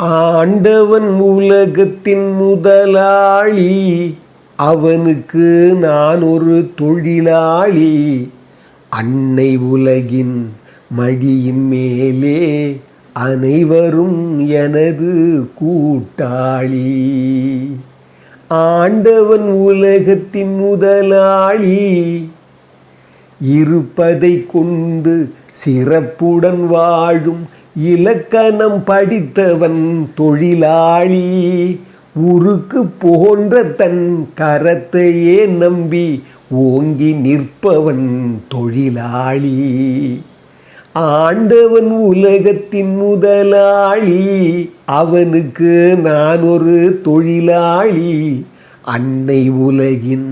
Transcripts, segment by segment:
ஆண்டவன் உலகத்தின் முதலாளி, அவனுக்கு நான் ஒரு தொழிலாளி. அன்னை உலகின் மடியின் மேலே அனைவரும் எனது கூட்டாளி. ஆண்டவன் உலகத்தின் முதலாளி, இருப்பதை கொண்டு சிறப்புடன் வாழும் இலக்கணம் படித்தவன் தொழிலாளி. உருக்கு போன்ற தன் கரத்தையே நம்பி ஓங்கி நிற்பவன் தொழிலாளி. ஆண்டவன் உலகத்தின் முதலாளி, அவனுக்கு நான் ஒரு தொழிலாளி. அன்னை உலகின்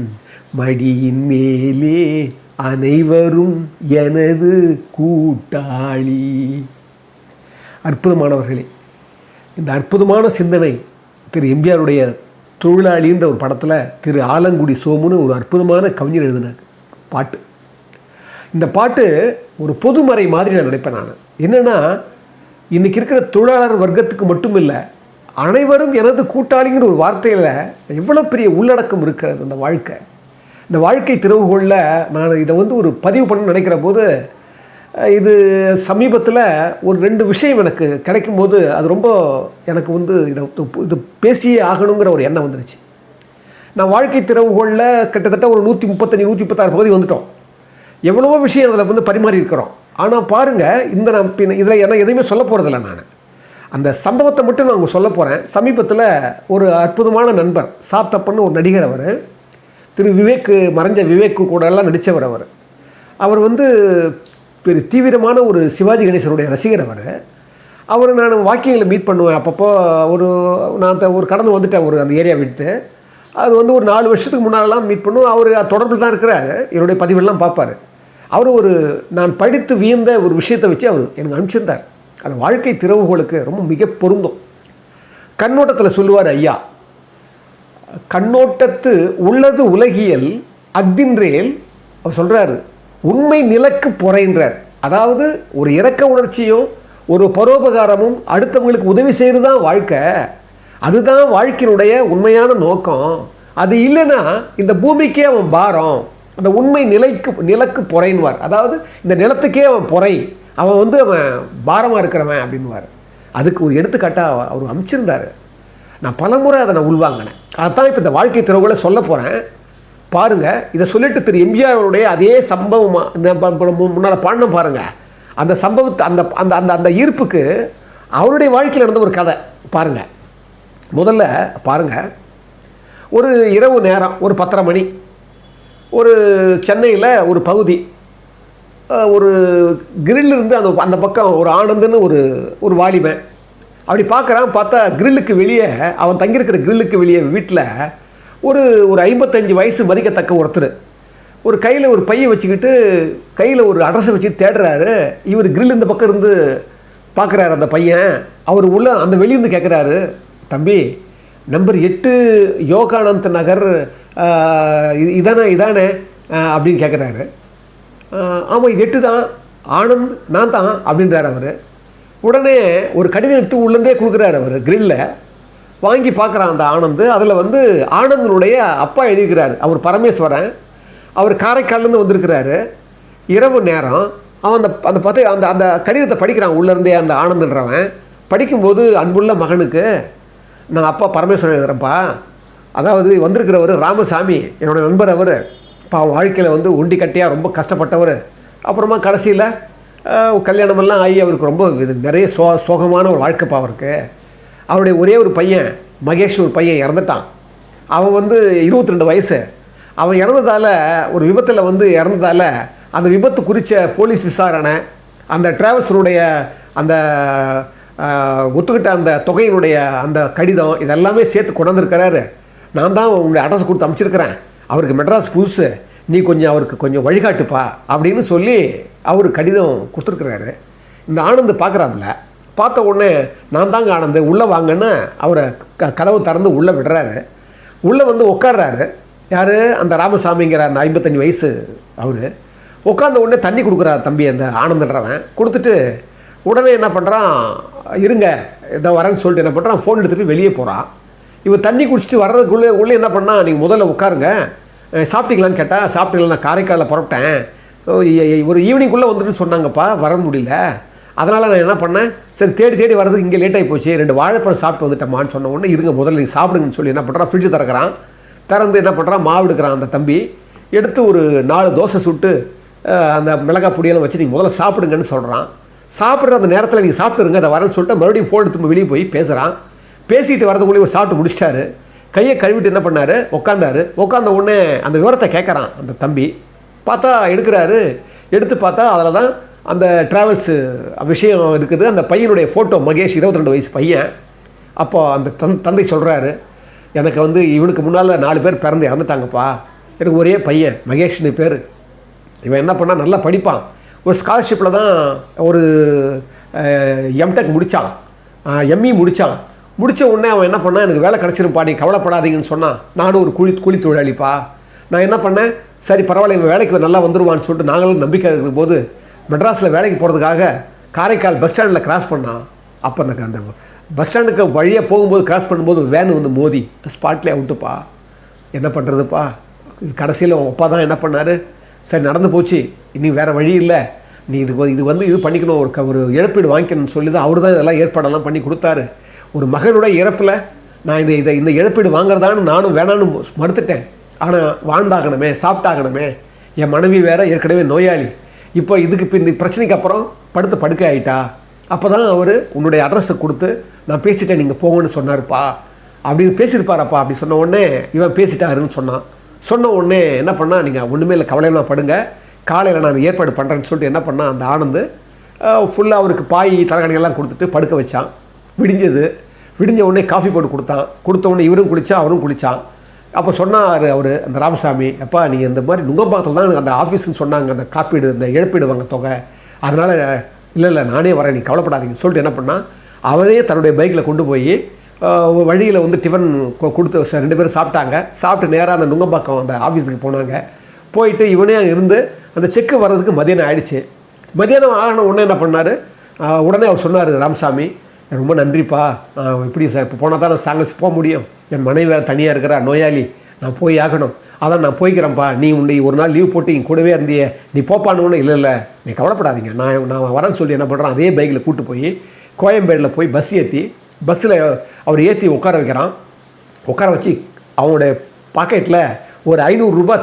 மடியின் மேலே அனைவரும் எனது கூட்டாளி. அற்புதமானவர்களே, இந்த அற்புதமான சிந்தனை திரு எம்ஜிஆருடைய தொழிலாளின்ற ஒரு படத்தில் திரு ஆலங்குடி சோமுன்னு ஒரு அற்புதமான கவிஞர் எழுதின பாட்டு. இந்த பாட்டு ஒரு பொதுமறை மாதிரி நான் நினைப்பேன். நான் என்னென்னா, இன்றைக்கி இருக்கிற தொழிலாளர் வர்க்கத்துக்கு மட்டும் இல்லை, அனைவரும் எனது கூட்டாளிங்கிற ஒரு வார்த்தையில் எவ்வளோ பெரிய உள்ளடக்கம் இருக்கிறது அந்த வாழ்க்கை. இந்த வாழ்க்கை திறவுகோளில் நான் இதை ஒரு பதிவு பண்ண நினைக்கிற போது, இது சமீபத்தில் ஒரு 2 விஷயம் எனக்கு கிடைக்கும்போது அது ரொம்ப எனக்கு இது பேசியே ஆகணுங்கிற ஒரு எண்ணம் வந்துருச்சு. நான் வாழ்க்கை திறவுகோளில் கிட்டத்தட்ட ஒரு 135 136 பகுதி வந்துட்டோம். எவ்வளவோ விஷயம் அதில் பரிமாறி இருக்கிறோம். ஆனால் பாருங்கள், நான் இதில் என்ன எதுவுமே சொல்ல போகிறதில்ல. நான் அந்த சம்பவத்தை மட்டும் நான் உங்களுக்கு சொல்ல போகிறேன். சமீபத்தில் ஒரு அற்புதமான நண்பர் சாத்தப்பன்னு ஒரு நடிகர், அவர் திரு விவேக்கு, மறைஞ்ச விவேக்கு கூட எல்லாம் நடித்தவர். அவர் பெரிய தீவிரமான ஒரு சிவாஜி கணேசனுடைய ரசிகர். அவர் நான் வாக்கியங்களை மீட் பண்ணுவேன் அப்பப்போ. நான் கடந்து வந்துட்டேன் அந்த ஏரியா விட்டு. அது ஒரு 4 வருஷத்துக்கு முன்னாலெலாம் மீட் பண்ணுவோம். அவர் தொடர்பில் தான் இருக்கிறார், என்னுடைய பதிவெல்லாம் பார்ப்பார். அவர் நான் படித்து வியந்த ஒரு விஷயத்தை வச்சு அவர் எனக்கு அனுப்பிச்சிருந்தார். அந்த வாழ்க்கை திறவுகோளுக்கு ரொம்ப மிக பொருந்தும். கண்ணோட்டத்தில் சொல்லுவார் ஐயா, கண்ணோட்டத்து உள்ளது உலகியல் அக்தின்றேல். அவர் சொல்கிறாரு, உண்மை நிலக்கு பொறைன்றார். அதாவது ஒரு இரக்க உணர்ச்சியும் ஒரு பரோபகாரமும் அடுத்தவங்களுக்கு உதவி செய்கிறது தான் வாழ்க்கை. அதுதான் வாழ்க்கையினுடைய உண்மையான நோக்கம். அது இல்லைன்னா இந்த பூமிக்கே அவன் பாரம். அந்த உண்மை நிலக்கு பொறைன்வார். அதாவது இந்த நிலத்துக்கே அவன் பொறை, அவன் அவன் பாரமாக இருக்கிறவன் அப்படின்வார். அதுக்கு ஒரு எடுத்துக்காட்டாக அவர் அமைச்சிருந்தார். நான் பலமுறை அதை நான் உள்வாங்கினேன். அதான் இப்போ இந்த வாழ்க்கை திறவுகளை சொல்ல போகிறேன். பாருங்கள், இதை சொல்லிட்டு திரு எம்ஜிஆருடைய அதே சம்பவமாக இந்த முன்னால் பாடினோம் பாருங்கள். அந்த சம்பவத்தை அந்த அந்த அந்த அந்த ஈர்ப்புக்கு அவருடைய வாழ்க்கையில் நடந்த ஒரு கதை பாருங்கள். முதல்ல பாருங்கள், ஒரு இரவு நேரம், ஒரு 10:30 மணி, ஒரு சென்னையில் ஒரு பகுதி, ஒரு கிரில்லிருந்து அந்த பக்கம் ஒரு ஆனந்துன்னு ஒரு வாலிபன் அப்படி பார்க்குறான். பார்த்தா கிரில்லுக்கு வெளியே, அவன் தங்கியிருக்கிற கிரில்லுக்கு வெளியே வீட்டில் ஒரு 55 வயசு மதிக்கத்தக்க ஒருத்தர் ஒரு கையில் ஒரு பையை வச்சுக்கிட்டு, கையில் ஒரு அட்ரஸை வச்சுட்டு தேடுறாரு. இவர் கிரில் இந்த பக்கம் இருந்து பார்க்குறாரு அந்த பையன். அவர் உள்ள அந்த வெளியிருந்து கேட்குறாரு, தம்பி நம்பர் 8 யோகானந்த் நகர் இதானே அப்படின்னு கேட்குறாரு. ஆமாம், இது 8 தான், ஆனந்த் நான் தான் அப்படின்றார் அவர். உடனே ஒரு கடிதம் எடுத்து உள்ளே கொடுக்குறாரு அவர் கிரில்ல. வாங்கி பார்க்குறான் அந்த ஆனந்த். அதில் ஆனந்தனுடைய அப்பா எழுதியிருக்கிறார். அவர் பரமேஸ்வரன். அவர் காரைக்கால்லேருந்து வந்திருக்கிறாரு. இரவு நேரம். அவன் அந்த கடிதத்தை படிக்கிறான் உள்ளேருந்தே அந்த ஆனந்தன்றவன். படிக்கும்போது, அன்புள்ள மகனுக்கு நான் அப்பா பரமேஸ்வரன் எழுதுகிறேன்ப்பா. அதாவது வந்திருக்கிறவர் ராமசாமி, என்னோடய நண்பர். அவர் அவன் வாழ்க்கையில் ஒண்டி கட்டியாக ரொம்ப கஷ்டப்பட்டவர். அப்புறமா கடைசியில் கல்யாணமெல்லாம் ஆகி அவருக்கு ரொம்ப நிறைய சோகமான ஒரு வாழ்க்கைப்பா அவருக்கு. அவருடைய ஒரே ஒரு பையன் மகேஷ், ஒரு பையன் இறந்துட்டான். அவன் 22 வயசு. அவன் இறந்ததால், ஒரு விபத்தில் இறந்ததால், அந்த விபத்து குறித்த போலீஸ் விசாரணை, அந்த டிராவல்ஸனுடைய அந்த ஒத்துக்கிட்ட அந்த தொகையினுடைய அந்த கடிதம், இதெல்லாமே சேர்த்து கொண்டாந்துருக்கிறாரு. நான் தான் உங்களுடைய அட்ரஸ் கொடுத்து அமைச்சிருக்கிறேன். அவருக்கு மெட்ராஸ் புதுசு, நீ அவருக்கு கொஞ்சம் வழிகாட்டுப்பா அப்படின்னு சொல்லி அவர் கடிதம் கொடுத்துருக்குறாரு. இந்த ஆனந்த் பார்க்குறாப்புல. பார்த்த உடனே, நான் தாங்க ஆனந்த், உள்ளே வாங்கன்னு அவரை கதவு திறந்து உள்ளே விடுறாரு. உள்ளே உட்கார்றாரு. யார்? அந்த ராமசாமிங்கிற அந்த 55 வயசு அவர். உட்காந்த உடனே தண்ணி கொடுக்குறாரு தம்பி அந்த ஆனந்தன்றவன். கொடுத்துட்டு, உடனே என்ன பண்ணுறான், இருங்க இதை வரேன்னு சொல்லிட்டு என்ன பண்ணுறான், ஃபோன் எடுத்துகிட்டு வெளியே போகிறான். இவன் தண்ணி குடிச்சிட்டு வர்றதுக்குள்ளே உள்ளே என்ன பண்ணால், நீங்கள் முதல்ல உட்காருங்க, சாப்பிட்டீங்களான்னு கேட்டால், சாப்பிட்டீங்களா, நான் காரைக்காலில் புறப்பட்டேன், ஒரு ஈவினிங்குள்ளே வந்துட்டு சொன்னாங்கப்பா, வர முடியல, அதனால் நான் என்ன பண்ணேன், சரி தேடி தேடி வர்றதுக்கு இங்கே லேட் ஆகி போச்சு, 2 வாழைப்பழம் சாப்பிட்டு வந்துட்டேம்மான்னு சொன்ன உடனே, இருங்க முதல்ல நீங்கள் சாப்பிடுங்கன்னு சொல்லி என்ன பண்ணுறான், ஃப்ரிட்ஜு திறக்கிறான். திறந்து என்ன பண்ணுறான், மாவு எடுக்கிறான் அந்த தம்பி, எடுத்து ஒரு 4 தோசை சுட்டு அந்த மிளகாய் பொடியெல்லாம் வச்சு நீங்கள் முதல்ல சாப்பிடுங்கன்னு சொல்கிறான். சாப்பிட்ற அந்த நேரத்தில் நீங்கள் சாப்பிட்டுருங்க, அதை வரேன்னு சொல்லிட்டு மறுபடியும் ஃபோன் எடுத்து வெளியே போய் பேசுகிறான். பேசிட்டு வரதுக்குள்ளே ஒரு சாப்பிட்டு முடிச்சிட்டாரு. கையை கழுவிட்டு என்ன பண்ணார், உட்காந்த உடனே அந்த விவரத்தை கேட்குறான் அந்த தம்பி. பார்த்தா எடுத்து பார்த்தா அதில் தான் அந்த ட்ராவல்ஸு விஷயம் இருக்குது. அந்த பையனுடைய ஃபோட்டோ, மகேஷ் 22 வயசு பையன். அப்போ அந்த தந்தை சொல்கிறாரு, எனக்கு இவனுக்கு முன்னால் 4 பேர் பிறந்து இறந்துட்டாங்கப்பா, எனக்கு ஒரே பையன் மகேஷ்னு பேர். இவன் என்ன பண்ணால் நல்லா படிப்பான், ஒரு ஸ்காலர்ஷிப்பில் தான் ஒரு எம்டெக் முடித்தான், எம்இ முடித்தான். முடித்த உடனே அவன் என்ன பண்ணான், எனக்கு வேலை கிடச்சிருப்பா, நீ கவலைப்படாதீங்கன்னு சொன்னான். நானும் ஒரு கூலி தொழிலாளிப்பா. நான் என்ன பண்ணேன், சரி பரவாயில்ல, இவன் வேலைக்கு நல்லா வந்துடுவான்னு சொல்லிட்டு நாங்களும் நம்பிக்கை இருக்கும்போது மெட்ராஸில் வேலைக்கு போகிறதுக்காக காரைக்கால் பஸ் ஸ்டாண்டில் கிராஸ் பண்ணான். அப்போ அந்த பஸ் ஸ்டாண்டுக்கு வழியாக போகும்போது கிராஸ் பண்ணும்போது வேன் மோதி ஸ்பாட்லேயே அவுட்டுப்பா. என்ன பண்ணுறதுப்பா, கடைசியில் அப்பா தான் என்ன பண்ணார், சரி நடந்து போச்சு, இனி வேறு வழி இல்லை, நீ இது பண்ணிக்கணும், ஒரு இழப்பீடு வாங்கிக்கணும்னு சொல்லி தான் அவர் தான் இதெல்லாம் ஏற்பாடெல்லாம் பண்ணி கொடுத்தாரு. ஒரு மகனுடைய இறப்பில் நான் இந்த இழப்பீடு வாங்குறதான்னு நானும் வேணான்னு மறுத்துட்டேன். ஆனால் வாழ்ந்தாகணுமே, சாப்பிட்டாகணுமே, என் மனைவி வேறு ஏற்கனவே நோயாளி, இப்போ இந்த பிரச்சனைக்கு அப்புறம் படுக்கை ஆகிட்டா. அப்போ தான் அவர் உன்னுடைய அட்ரஸை கொடுத்து நான் பேசிட்டேன், நீங்கள் போங்கன்னு சொன்னார்ப்பா அப்படின்னு பேசியிருப்பாரப்பா. அப்படி சொன்ன உடனே இவன் பேசிட்டாருன்னு சொன்ன உடனே என்ன பண்ணால், நீங்கள் ஒன்றுமே இல்லை, கவலையெல்லாம் படுங்க, காலையில் நான் ஏற்பாடு பண்ணுறேன்னு சொல்லிட்டு என்ன பண்ணால், அந்த ஆனந்து ஃபுல்லாக அவருக்கு பாய் தலைகணிகள்லாம் கொடுத்துட்டு படுக்க வச்சான். விடிஞ்ச உடனே காஃபி போட்டு கொடுத்த உடனே இவரும் குளித்தான், அவரும் குளித்தான். அப்போ சொன்னார் அவர், அந்த ராமசாமி, அப்பா நீங்கள் இந்த மாதிரி நுங்கம்பாக்கத்தில் தான் அந்த ஆஃபீஸ்ன்னு சொன்னாங்க, அந்த காப்பீடு, இந்த இழப்பீடு வாங்க தொகை, அதனால் இல்லை நானே வரேன், நீ கவலைப்படாதீங்கன்னு சொல்லிட்டு என்ன பண்ணால், அவரே தன்னுடைய பைக்கில் கொண்டு போய் வழியில் டிஃபன் கொடுத்து 2 பேரும் சாப்பிட்டு நேராக அந்த நுங்கம்பாக்கம் அந்த ஆஃபீஸுக்கு போனாங்க. போயிட்டு இவனே இருந்து அந்த செக்கு வர்றதுக்கு மதியானம் ஆகிடுச்சு. மதியானம் ஆகின உடனே என்ன பண்ணார், உடனே அவர் சொன்னார், ராமசாமி ரொம்ப நன்றிப்பா, இப்படி சார் இப்போ போனால் தான் நான் சாங்கல்ஸ் போக முடியும், என் மனைவி தனியாக இருக்கிறா, நோயாளி, நான் போய் ஆகணும், அதான் நான் போய்க்கிறேன்ப்பா, நீ ஒரு நாள் லீவ் போட்டு இங்கே கூடவே இருந்தியே, நீ போப்பான்னு. இல்லை நீ கவலைப்படாதீங்க, நான் வரேன்னு சொல்லி என்ன பண்ணுறேன், அதே பைக்கில் கூப்பிட்டு போய் கோயம்பேடில் போய் பஸ்ஸில் அவர் ஏற்றி உட்கார வச்சு அவனுடைய பாக்கெட்டில் ஒரு 500 ரூபா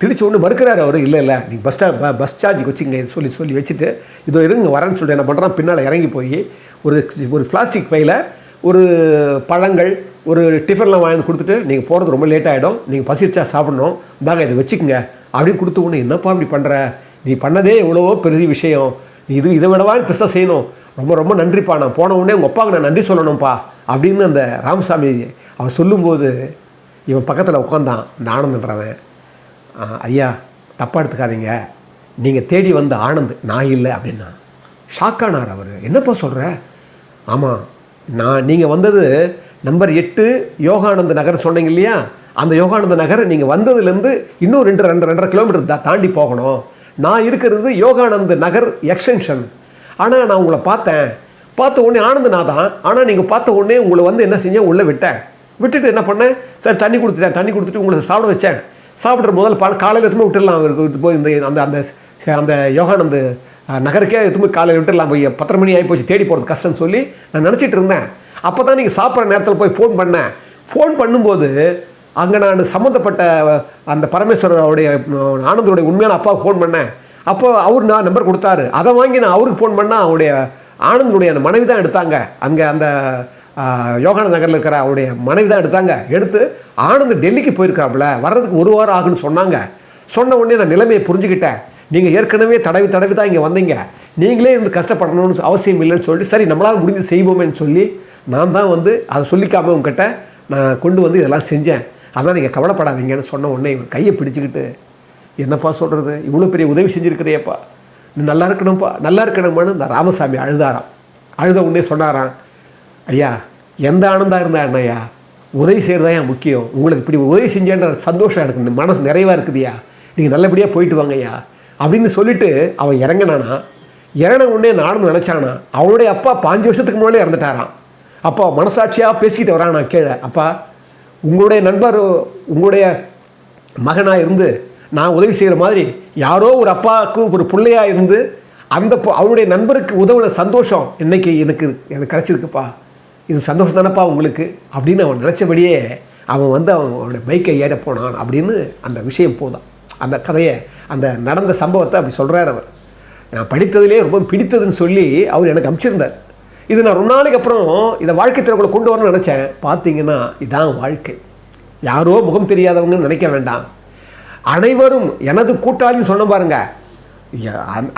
திணிச்ச ஒன்று மறுக்கிறார் அவர். இல்லை நீங்கள் பஸ் சார்ஜுக்கு வச்சுங்க சொல்லி வச்சுட்டு இதோ இருங்க வரேன்னு சொல்லிட்டு என்ன பண்ணுறான், பின்னால் இறங்கி போய் ஒரு பிளாஸ்டிக் பையில் ஒரு பழங்கள், ஒரு டிஃபன்லாம் வாங்கி கொடுத்துட்டு, நீங்கள் போகிறது ரொம்ப லேட் ஆகிடும், நீங்கள் பசிச்சா சாப்பிடணும், இந்தாங்க இதை வச்சுக்கோங்க அப்படின்னு கொடுத்து ஒன்று, என்னப்பா இப்படி பண்ணுற, நீ பண்ணதே எவ்வளவோ பெரிய விஷயம், நீ இதை விடவான்னு பெருசாக செய்யணும், ரொம்ப ரொம்ப நன்றிப்பா, நான் போன உடனே உங்கள் அப்பாவுக்கு நான் நன்றி சொல்லணும்ப்பா அப்படின்னு அந்த ராமசாமி அவன் சொல்லும்போது இவன் பக்கத்தில் உட்காந்தான் இந்த ஆனந்துன்றவன். ஐயா தப்பாக எடுத்துக்காதீங்க, நீங்கள் தேடி வந்த ஆனந்த் நான் இல்லை அப்படின்னா. ஷாக்கானார் அவர். என்னப்பா சொல்கிற? ஆமாம், நீங்கள் வந்தது நம்பர் 8 யோகானந்த நகர் சொன்னீங்க இல்லையா, அந்த யோகானந்த நகர் நீங்கள் வந்ததுலேருந்து இன்னும் 2.5 கிலோமீட்டர் தாண்டி போகணும். நான் இருக்கிறது யோகானந்த நகர் எக்ஸ்டென்ஷன். ஆனால் நான் உங்களை பார்த்த உடனே ஆனந்தனா தான், ஆனால் நீங்கள் பார்த்த உடனே உங்களை என்ன செஞ்சேன், உள்ளே விட்டுட்டு என்ன பண்ணேன், சரி தண்ணி கொடுத்துட்டு உங்களை சாப்பிட வச்சேன். சாப்பிட்ற முதல்ல காலையில் எதுவுமே விட்டுடலாம், அவருக்கு போய் அந்த யோகானந்த நகருக்கே எதுவுமே காலையில் விட்டுடலாம், போய் 10 மணி ஆகி போச்சு, தேடி போகிறது கஷ்டம்னு சொல்லி நான் நினச்சிட்டு இருந்தேன். அப்போ தான் நீங்கள் சாப்பிட்ற நேரத்தில் போய் ஃபோன் பண்ணும்போது அங்கே நான் சம்மந்தப்பட்ட அந்த பரமேஸ்வரருடைய ஆனந்தோடைய உண்மையான அப்பாவுக்கு ஃபோன் பண்ணேன். அப்போ அவர் நான் நம்பர் கொடுத்தாரு, அதை வாங்கி நான் அவருக்கு ஃபோன் பண்ணால் அவருடைய ஆனந்தனுடைய மனைவி தான் எடுத்தாங்க. அங்கே அந்த யோகானந்த நகரில் இருக்கிற அவருடைய மனைவி தான் எடுத்து ஆனந்த் டெல்லிக்கு போயிருக்காப்புல, வர்றதுக்கு 1 வாரம் ஆகுன்னு சொன்ன உடனே நான் நிலைமையை புரிஞ்சுக்கிட்டேன். நீங்கள் ஏற்கனவே தடவி தான் இங்கே வந்தீங்க, நீங்களே கஷ்டப்படணும்னு அவசியம் இல்லைன்னு சொல்லிட்டு, சரி நம்மளால் முடிஞ்சு செய்வோமேன்னு சொல்லி நான் தான் அதை சொல்லிக்காமல் உங்ககிட்ட நான் கொண்டு இதெல்லாம் செஞ்சேன், அதான் நீங்கள் கவலைப்படாதீங்கன்னு சொன்ன உடனே இவர் கையை பிடிச்சிக்கிட்டு, என்னப்பா சொல்கிறது, இவ்வளோ பெரிய உதவி செஞ்சுருக்கிறியப்பா, நீ நல்லா இருக்கணுமான்னு இந்த ராமசாமி அழுத உடனே சொன்னாராம், ஐயா எந்த ஆனந்தாக இருந்தா என்னையா, உதவி செய்கிறதா ஏன் முக்கியம், உங்களுக்கு இப்படி உதவி செஞ்சேன்ற சந்தோஷம் எனக்கு மனசு நிறைவாக இருக்குதுயா, நீங்கள் நல்லபடியாக போயிட்டு வாங்கய்யா அப்படின்னு சொல்லிவிட்டு அவன் இறன உடனே நானும் நினச்சானா, அவனுடைய அப்பா 5 வருஷத்துக்கு முன்னாலே இறந்துட்டாரான். அப்பா மனசாட்சியாக பேசிக்கிட்டு வரானா கீழே, அப்பா உங்களுடைய நண்பர் உங்களுடைய மகனாக இருந்து நான் உதவி செய்கிற மாதிரி யாரோ ஒரு அப்பாவுக்கு ஒரு பிள்ளையாக இருந்து அந்த அவருடைய நண்பருக்கு உதவுன சந்தோஷம் இன்னைக்கு எனக்கு கிடச்சிருக்குப்பா, இது சந்தோஷம் தானப்பா உங்களுக்கு அப்படின்னு அவன் நினச்சபடியே அவன் அவனுடைய பைக்கை ஏற போனான் அப்படின்னு அந்த விஷயம் போதான். அந்த கதையை, அந்த நடந்த சம்பவத்தை அப்படி சொல்கிறார் அவர். நான் படித்ததுலேயே ரொம்ப பிடித்ததுன்னு சொல்லி அவர் எனக்கு அனுப்பிச்சிருந்தார். இது நான் ரொம்ப நாளைக்கு அப்புறம் இதை வாழ்க்கை திறக்குள்ள கொண்டு வரணும்னு நினச்சேன். பார்த்தீங்கன்னா இதான் வாழ்க்கை. யாரோ முகம் தெரியாதவங்கன்னு நினைக்க வேண்டாம். அனைவரும் எனது கூட்டாளின்னு சொன்ன பாருங்க,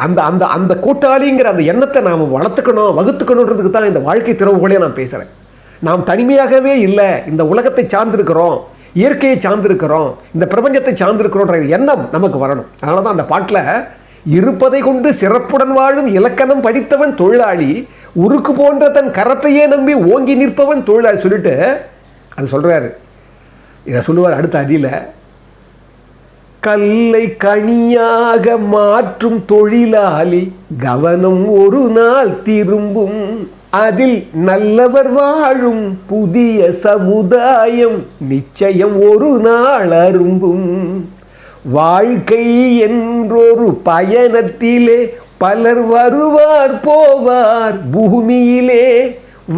அந்த அந்த அந்த கூட்டாளிங்கிற அந்த எண்ணத்தை நாம் வளர்த்துக்கணும், வகுத்துக்கணுன்றதுக்கு தான் இந்த வாழ்க்கை திறவுகோலையே நான் பேசுகிறேன். நாம் தனிமையாகவே இல்லை, இந்த உலகத்தை சார்ந்திருக்கிறோம், இயற்கையை சார்ந்திருக்கிறோம், இந்த பிரபஞ்சத்தை சார்ந்திருக்கிறோன்ற எண்ணம் நமக்கு வரணும். அதனால தான் அந்த பாட்டில் இருப்பதை கொண்டு சிறப்புடன் வாழும் இலக்கணம் படித்தவன் தொழிலாளி, உருக்கு போன்ற தன் கரத்தையே நம்பி ஓங்கி நிற்பவன் தொழிலாளி சொல்லிட்டு அது சொல்கிறாரு. இதை சொல்லுவார் அடுத்த அடியில், கல்லை கனியாக மாற்றும் தொழிலாளி கவனம் ஒரு நாள் திரும்பும், அதில் நல்லவர் வாழும் புதிய சமுதாயம் நிச்சயம் ஒரு நாள் அரும்பும். வாழ்க்கை என்றொரு பயணத்திலே பலர் வருவார் போவார், பூமியிலே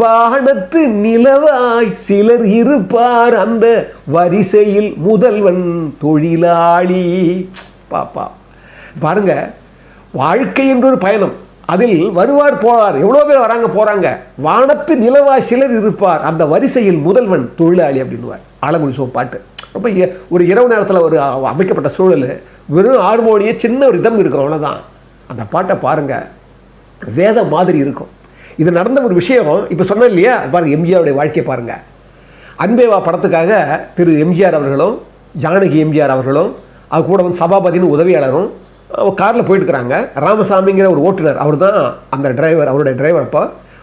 வானத்து நிலவாய் சிலர் இருப்பார், அந்த வரிசையில் முதல்வன் தொழிலாளி. பாப்பா பாருங்க, வாழ்க்கை என்றொரு பயணம், அதில் வருவார் போவார், எவ்வளோ பேர் வராங்க போகிறாங்க, வானத்து நிலவாய் சிலர் இருப்பார், அந்த வரிசையில் முதல்வன் தொழிலாளி அப்படின்னுவார். ஆலங்குடி சோ பாட்டு ரொம்ப ஒரு இரவு நேரத்தில் ஒரு அமைக்கப்பட்ட சூழல், வெறும் ஹார்மோனிய சின்ன ஒரு இதம் இருக்கும், அவ்வளோதான். அந்த பாட்டை பாருங்கள், வேதம் மாதிரி இருக்கும். இது நடந்த ஒரு விஷயம் இப்போ சொன்னேன் இல்லையா, பாருங்கள் எம்ஜிஆருடைய வாழ்க்கையை பாருங்கள். அன்பேவா படத்துக்காக திரு எம்ஜிஆர் அவர்களும் ஜானகி எம்ஜிஆர் அவர்களும் அது கூட சபாபதினு உதவியாளரும் காரில் போயிட்டுருக்கிறாங்க. ராமசாமிங்கிற ஒரு ஓட்டுநர், அவர் தான் அந்த டிரைவர், அவருடைய டிரைவர். அப்போ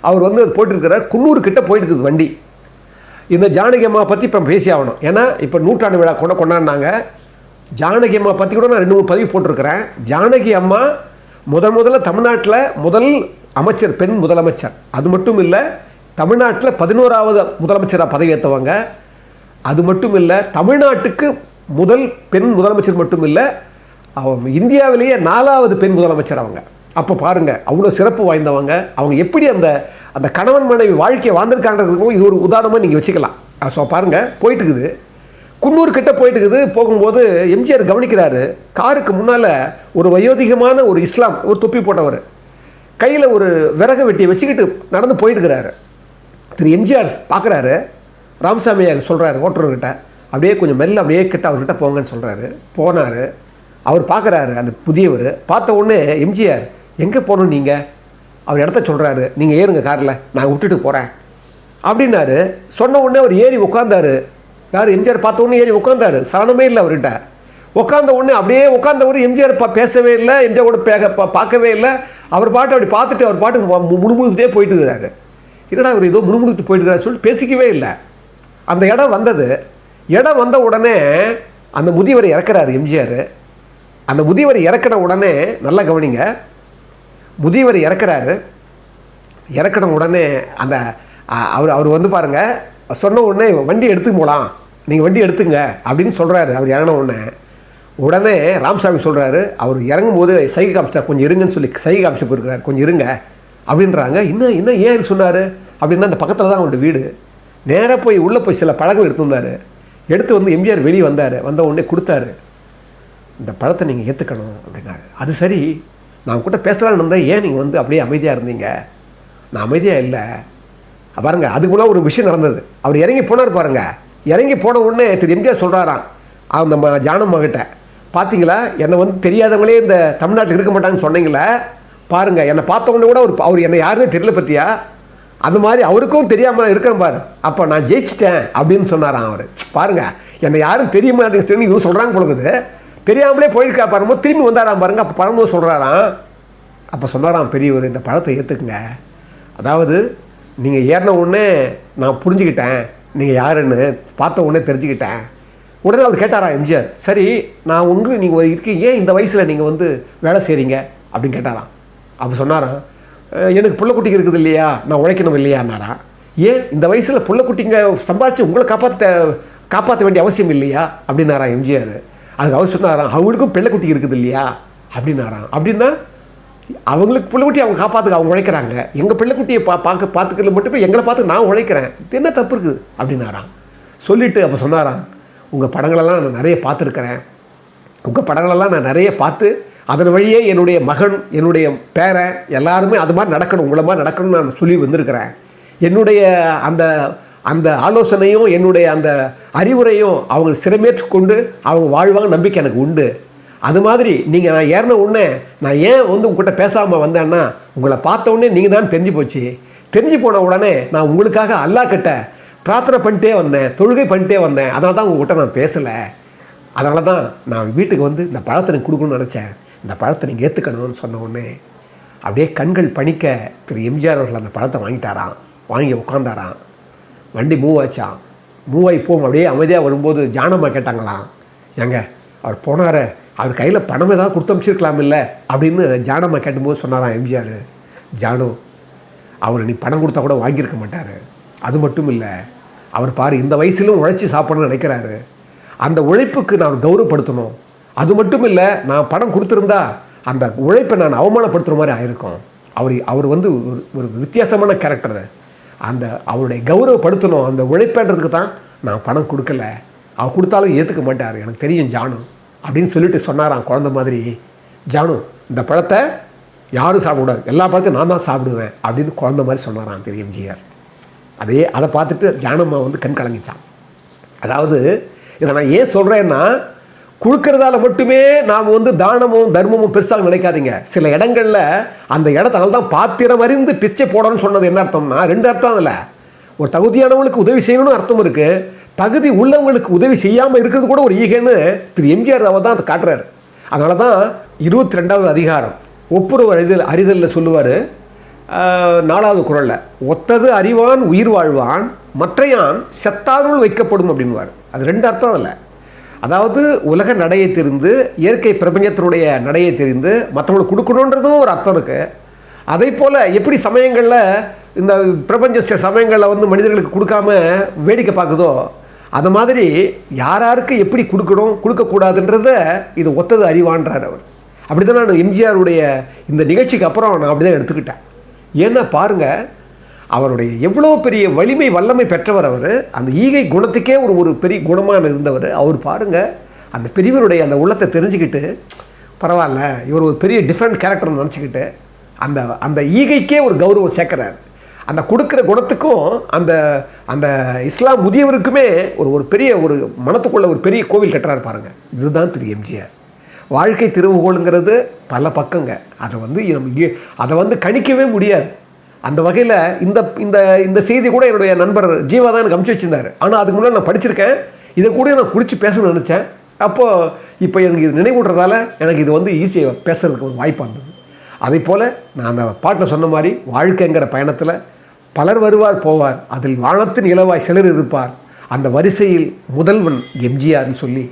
அவர் போயிட்டுருக்கிறார், குன்னூர் கிட்ட போயிட்டுருக்குது வண்டி. இந்த ஜானகி அம்மா பற்றி இப்போ பேசி ஆகணும், ஏன்னா இப்போ நூற்றாண்டு விழா கூட கொண்டாடினாங்க. ஜானகி அம்மா பற்றி கூட நான் 2-3 பதிவு போட்டிருக்கிறேன். ஜானகி அம்மா முதல்ல தமிழ்நாட்டில் முதல் அமைச்சர், பெண் முதலமைச்சர். அது மட்டும் இல்லை, தமிழ்நாட்டில் 11வது முதலமைச்சராக பதவி ஏற்றவங்க. அது மட்டும் இல்லை, தமிழ்நாட்டுக்கு முதல் பெண் முதலமைச்சர் மட்டும் இல்லை, அவங்க இந்தியாவிலேயே 4வது பெண் முதலமைச்சர் அவங்க. அப்போ பாருங்கள், அவ்வளோ சிறப்பு வாய்ந்தவங்க. அவங்க எப்படி அந்த அந்த கணவன் மனைவி வாழ்க்கையை வாழ்ந்திருக்காங்கிறதுக்கும் இது ஒரு உதாரணமாக நீங்கள் வச்சுக்கலாம். ஸோ பாருங்கள், போயிட்டுருக்குது, குன்னூர் கிட்ட போயிட்டுருக்குது. போகும்போது எம்ஜிஆர் கவனிக்கிறாரு, காருக்கு முன்னால் ஒரு வயோதிகமான ஒரு இஸ்லாம், ஒரு தொப்பி போட்டவர், கையில் ஒரு விறகு வெட்டியை வச்சுக்கிட்டு நடந்து போயிட்டுருக்கிறாரு. திரு எம்ஜிஆர் பார்க்குறாரு, ராமசாமி சொல்கிறாரு ஓட்டுறவர்கிட்ட, அப்படியே கொஞ்சம் மெல்ல அப்படியே கிட்ட அவர்கிட்ட போங்கன்னு சொல்கிறாரு. போனார். அவர் பார்க்குறாரு, அந்த புதியவர் பார்த்த உடனே எம்ஜிஆர் எங்கே போகணும் நீங்கள், அவர் இடத்த சொல்கிறாரு, நீங்கள் ஏறுங்க காரில், நான் விட்டுட்டு போகிறேன் அப்படின்னாரு. சொன்ன உடனே அவர் ஏறி உட்காந்தாரு. யார், எம்ஜிஆர் பார்த்த உடனே ஏறி உட்காந்தாரு. சலனமே இல்லை அவர்கிட்ட. உட்காந்த உடனே அப்படியே உட்காந்தவர் எம்ஜிஆர் பேசவே இல்லை, எம்ஜிஆர் கூட பார்க்கவே இல்லை. அவர் பாட்டு அப்படி பார்த்துட்டு அவர் பாட்டு முணுமுணுத்துட்டே போயிட்டு இருக்கிறாரு. என்னடா அவர் ஏதோ முணுமுணுத்து போயிட்டு இருக்கிறாரு சொல்லிட்டு பேசிக்கவே இல்லை. அந்த இடம் வந்தது. இடம் வந்த உடனே அந்த முதியவரை இறக்குறாரு எம்ஜிஆர். அந்த முதியவரை இறக்கின உடனே நல்லா கவனிங்க, முதியவரை இறக்குறாரு. இறக்கின உடனே அந்த அவர் பாருங்கள், சொன்ன உடனே வண்டி எடுத்துக்க போகலாம், நீங்கள் வண்டி எடுத்துங்க அப்படின்னு சொல்கிறாரு. அவர் இறங்கின உடனே ராமசாமி சொல்கிறாரு, அவர் இறங்கும் போது சைகை காமிச்சிட்டா, கொஞ்சம் இருங்கன்னு சொல்லி சைகை காமிச்சு போயிருக்கிறார், கொஞ்சம் இருங்க அப்படின்றாங்க. இன்னும் ஏன் சொன்னார் அப்படின்னா, அந்த பக்கத்தில் தான் அவருடைய வீடு. நேராக போய் உள்ளே போய் சில பழங்கள் எடுத்துருந்தார். எடுத்து எம்ஜிஆர் வெளியே வந்தார். வந்த உடனே கொடுத்தாரு, இந்த பழத்தை நீங்கள் ஏற்றுக்கணும் அப்படின்னாரு. அது சரி, நான் கூட பேசலான்னு இருந்தேன், ஏன் நீங்கள் அப்படியே அமைதியாக இருந்தீங்க? நான் அமைதியாக இல்லை பாருங்கள். அதுக்குள்ள ஒரு விஷயம் நடந்தது. அவர் இறங்கி போனார் பாருங்கள். இறங்கி போன உடனே திரு எம்ஜிஆர் சொல்கிறாராம் அந்த ஜானம்மா கிட்ட, பார்த்தீங்களா என்னை தெரியாதவங்களே இந்த தமிழ்நாட்டில் இருக்க மாட்டாங்கன்னு சொன்னீங்களே, பாருங்கள் என்னை பார்த்த உடனே கூட அவர் என்னை யாருன்னே தெரியல பற்றியா, அந்த மாதிரி அவருக்கும் தெரியாமல் இருக்கிறேன் பாரு, அப்போ நான் ஜெயிச்சிட்டேன் அப்படின்னு சொன்னாராம் அவர். பாருங்கள், என்னை யாரும் தெரிய மாட்டேங்குன்னு சொல்லி இவங்க சொல்கிறாங்க பொழுது, தெரியாமலே போயிருக்கா பாரும்போது திரும்பி வந்தாராம் பாருங்கள். அப்போ பழம்போது சொல்கிறாராம், அப்போ சொன்னாராம் பெரியவர், இந்த பழத்தை ஏற்றுக்குங்க, அதாவது நீங்கள் ஏறின உடனே நான் புரிஞ்சுக்கிட்டேன், நீங்கள் யாருன்னு பார்த்த உடனே தெரிஞ்சுக்கிட்டேன். உடனே அவர் கேட்டாராம் எம்ஜிஆர், சரி நான் நீங்கள் இருக்கீங்க, ஏன் இந்த வயசில் நீங்கள் வேலை செய்கிறீங்க அப்படின்னு கேட்டாராம். அப்போ சொன்னாராம், எனக்கு புள்ளக்குட்டிங்க இருக்குது இல்லையா, நான் உழைக்கணும் இல்லையான்னாரா. ஏன் இந்த வயசில் புள்ளக்குட்டிங்க சம்பாரித்து உங்களை காப்பாற்ற வேண்டிய அவசியம் இல்லையா அப்படின்னாராம் எம்ஜிஆர். அதுக்கு அவர் சொன்னாராம், அவங்களுக்கும் பிள்ளைக்குட்டி இருக்குது இல்லையா அப்படின்னாராம். அப்படின்னா அவங்களுக்கு பிள்ளைக்குட்டி அவங்க அவங்க உழைக்கிறாங்க, எங்கள் பிள்ளைக்குட்டியை பார்த்துக்கிறது மட்டுமே எங்களை பார்த்து நான் உழைக்கிறேன், இது என்ன தப்பு இருக்குது அப்படின்னாராம். சொல்லிவிட்டு அப்போ சொன்னாராம், உங்கள் படங்களெல்லாம் நான் நிறைய பார்த்துருக்கிறேன், உங்கள் படங்களெல்லாம் நான் நிறைய பார்த்து அதன் வழியே என்னுடைய மகன் என்னுடைய பேரன் எல்லாருமே அது மாதிரி நடக்கணும், உங்களை மாதிரி நடக்கணும்னு நான் சொல்லி வந்திருக்கிறேன். என்னுடைய அந்த அந்த ஆலோசனையும் என்னுடைய அந்த அறிவுரையும் அவங்க சிறமேற்று கொண்டு அவங்க வாழ்வாங்க நம்பிக்கை எனக்கு உண்டு. அது மாதிரி நீங்கள் நான் ஏறின உடனே நான் ஏன் உங்கள்கிட்ட பேசாமல் வந்தேன்னா உங்களை பார்த்த உடனே நீங்கள் தான் தெரிஞ்சு போச்சு. தெரிஞ்சு போன உடனே நான் உங்களுக்காக அல்லாஹ் கிட்ட பிரார்த்தனை பண்ணிட்டே வந்தேன், தொழுகை பண்ணிட்டே வந்தேன். அதனால தான் உங்கள்கிட்ட நான் பேசலை. அதனால தான் நான் வீட்டுக்கு இந்த பழத்தை எனக்கு கொடுக்கணும்னு நினச்சேன், இந்த பழத்தை நீங்கள் ஏற்றுக்கணும்னு சொன்ன உடனே அப்படியே கண்கள் பணிக்க திரு எம்ஜிஆர் அவர்கள் அந்த பழத்தை வாங்கிட்டாராம். வாங்கி உட்காந்தாராம். வண்டி மூவ் ஆச்சான். மூவ் ஆகி போகும். அப்படியே அமைதியாக வரும்போது ஜானம்மா கேட்டாங்களாம், ஏங்க அவர் போனார், அவர் கையில் பணம் ஏதாவது கொடுத்து அமைச்சிருக்கலாம் இல்லை அப்படின்னு ஜானம்மா கேட்டும்போது சொன்னாராம் எம்ஜிஆர், ஜானு அவர் நீ பணம் கொடுத்தா கூட வாங்கியிருக்க மாட்டார். அது மட்டும் இல்லை, அவர் பாரு இந்த வயசிலும் உழைச்சி சாப்பிடணும்னு நினைக்கிறாரு, அந்த உழைப்புக்கு நான் கௌரவப்படுத்தணும். அது மட்டும் இல்லை, நான் பணம் கொடுத்துருந்தா அந்த உழைப்பை நான் அவமானப்படுத்துகிற மாதிரி ஆயிருக்கும். அவர் ஒரு வித்தியாசமான கேரக்டரு. அந்த அவருடைய கௌரவப்படுத்தணும், அந்த உழைப்புன்றதுக்கு தான் நான் பணம் கொடுக்கல, அவர் கொடுத்தாலும் ஏற்றுக்க மாட்டார், எனக்கு தெரியும் ஜானு அப்படின்னு சொல்லிட்டு சொன்னாராம் குழந்த மாதிரி. ஜானு இந்த பழத்தை யாரும் சாப்பிடக்கூடாது, எல்லா பழத்தையும் நான் தான் சாப்பிடுவேன் அப்படின்னு குழந்த மாதிரி சொன்னாராம் திரு எம்ஜிஆர். அதை பார்த்துட்டு ஜானம்மா கண் கலங்கிச்சான். அதாவது இதை நான் ஏன் சொல்கிறேன்னா, கொடுக்கறதால மட்டுமே நாம் தானமும் தர்மமும் பெருசாக நினைக்காதீங்க. சில இடங்களில் அந்த இடத்தால தான் பாத்திரம் அறிந்து பிச்சை போடணும்னு சொன்னது என்ன அர்த்தம்னா, ரெண்டு அர்த்தம் இல்லை. ஒரு தகுதியானவங்களுக்கு உதவி செய்யணும்னு அர்த்தம் இருக்குது, தகுதி உள்ளவங்களுக்கு உதவி செய்யாமல் இருக்கிறது கூட ஒரு ஈகைன்னு திரு எம்ஜிஆர் அவர் தான் அதை காட்டுறாரு. அதனால தான் 22வது அதிகாரம் ஒப்புரவு அறிதலில் சொல்லுவார், 4வது குறளில், ஒத்தது அறிவான் உயிர் வாழ்வான் மற்றையான் செத்தாருள் வைக்கப்படும் அப்படின்வார். அது ரெண்டு அர்த்தம் இல்லை. அதாவது உலக நடையை தெரிந்து இயற்கை பிரபஞ்சத்தினுடைய நடையை தெரிந்து மற்றவங்களுக்கு கொடுக்கணுன்றதும் ஒரு அர்த்தம் இருக்குது. அதே போல் எப்படி சமயங்களில் இந்த பிரபஞ்ச சமயங்களில் மனிதர்களுக்கு கொடுக்காம வேடிக்கை பார்க்குதோ, அது மாதிரி யாருக்கு எப்படி கொடுக்கணும் கொடுக்கக்கூடாதுன்றத இது ஒத்தது அறிவான்றார் அவர். அப்படி தான் நான் எம்ஜிஆருடைய இந்த நிகழ்ச்சிக்கு அப்புறம் நான் அப்படி தான் எடுத்துக்கிட்டேன். ஏன்னா பாருங்கள், அவருடைய எவ்வளோ பெரிய வல்லமை பெற்றவர் அவர். அந்த ஈகை குணத்துக்கே ஒரு பெரிய குணமாக இருந்தவர் அவர். பாருங்கள், அந்த பெரியவருடைய அந்த உள்ளத்தை தெரிஞ்சுக்கிட்டு, பரவாயில்ல இவர் ஒரு பெரிய டிஃப்ரெண்ட் கேரக்டர்னு நினச்சிக்கிட்டு அந்த ஈகைக்கே ஒரு கௌரவம் சேர்க்குறார். அந்த கொடுக்குற குணத்துக்கும் அந்த இஸ்லாம் முதியவருக்குமே ஒரு பெரிய மனத்துக்குள்ள ஒரு பெரிய கோவில் கட்டுறாரு பாருங்கள். இதுதான் திரு எம்ஜிஆர். வாழ்க்கை திருவுகோளுங்கிறது பல பக்கங்க. அதை கணிக்கவே முடியாது. அந்த வகையில் இந்த செய்தி கூட என்னுடைய நண்பர் ஜீவா தான் எனக்கு அனுப்பிச்சி வச்சிருந்தார். ஆனால் அதுக்கு முன்னாடி நான் படிச்சிருக்கேன், இதை கூட நான் குறித்து பேசணும்னு நினச்சேன். இப்போ எனக்கு இது நினைவூட்டுறதால எனக்கு இது ஈஸியாக பேசுகிறதுக்கு ஒரு வாய்ப்பாக இருந்தது. அதே போல் நான் அந்த பாட்டில் சொன்ன மாதிரி வாழ்க்கைங்கிற பயணத்தில் பலர் வருவார் போவார், அதில் வானத்தின் இலவாய் சிலர் இருப்பார், அந்த வரிசையில் முதல்வன் எம்ஜிஆர்னு சொல்லி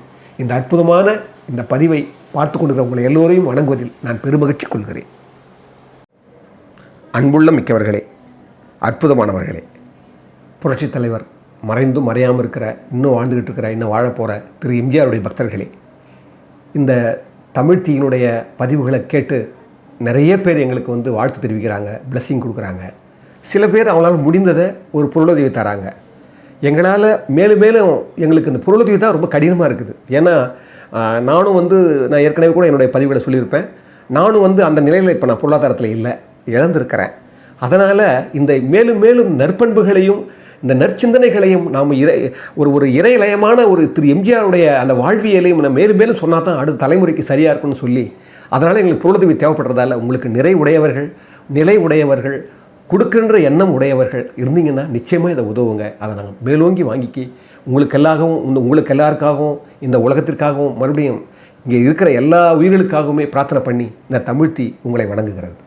இந்த அற்புதமான இந்த பதிவை பார்த்து கொண்டிருக்கிற உங்களை எல்லோரையும் வணங்குவதில் நான் பெருமகிழ்ச்சி கொள்கிறேன். அன்புள்ள மிக்கவர்களே, அற்புதமானவர்களே, புரட்சித் தலைவர் மறைந்தும் மறையாமல் இருக்கிற, இன்னும் வாழ்ந்துக்கிட்டு இருக்கிற, இன்னும் வாழப்போகிற திரு எம்ஜிஆருடைய பக்தர்களே, இந்த தமிழ் தீயினுடைய பதிவுகளை கேட்டு நிறைய பேர் எங்களுக்கு வாழ்த்து தெரிவிக்கிறாங்க, பிளஸ்ஸிங் கொடுக்குறாங்க. சில பேர் அவங்களால் முடிந்ததை ஒரு பொருளுதவி தராங்க. எங்களால் மேலும் மேலும் எங்களுக்கு இந்த பொருளுதவி தான் ரொம்ப கடினமாக இருக்குது. ஏன்னா நானும் நான் ஏற்கனவே கூட என்னுடைய பதிவுகளை சொல்லியிருப்பேன், நானும் அந்த நிலையில் இப்போ நான் பொருளாதாரத்தில் இல்லை, இழந்திருக்கிறேன். அதனால் இந்த மேலும் மேலும் நற்பண்புகளையும் இந்த நற்சிந்தனைகளையும் நாம் ஒரு இறைலயமான திரு எம்ஜிஆருடைய அந்த வாழ்வியலையும் நம்ம மேலும் மேலும் சொன்னால் தான் அடுத்த தலைமுறைக்கு சரியாக இருக்கும்னு சொல்லி, அதனால் எங்களுக்கு பொருளுதவி தேவைப்படுறதால உங்களுக்கு நிலை உடையவர்கள் கொடுக்கின்ற எண்ணம் உடையவர்கள் இருந்தீங்கன்னா நிச்சயமாக இதை உதவுங்க. அதை நாங்கள் மேலோங்கி வாங்கிக்கி உங்களுக்கு எல்லாருக்காகவும் இந்த உலகத்திற்காகவும் மறுபடியும் இங்கே இருக்கிற எல்லா உயிர்களுக்காகவுமே பிரார்த்தனை பண்ணி இந்த தமிழ்த்தி உங்களை வணங்குகிறது.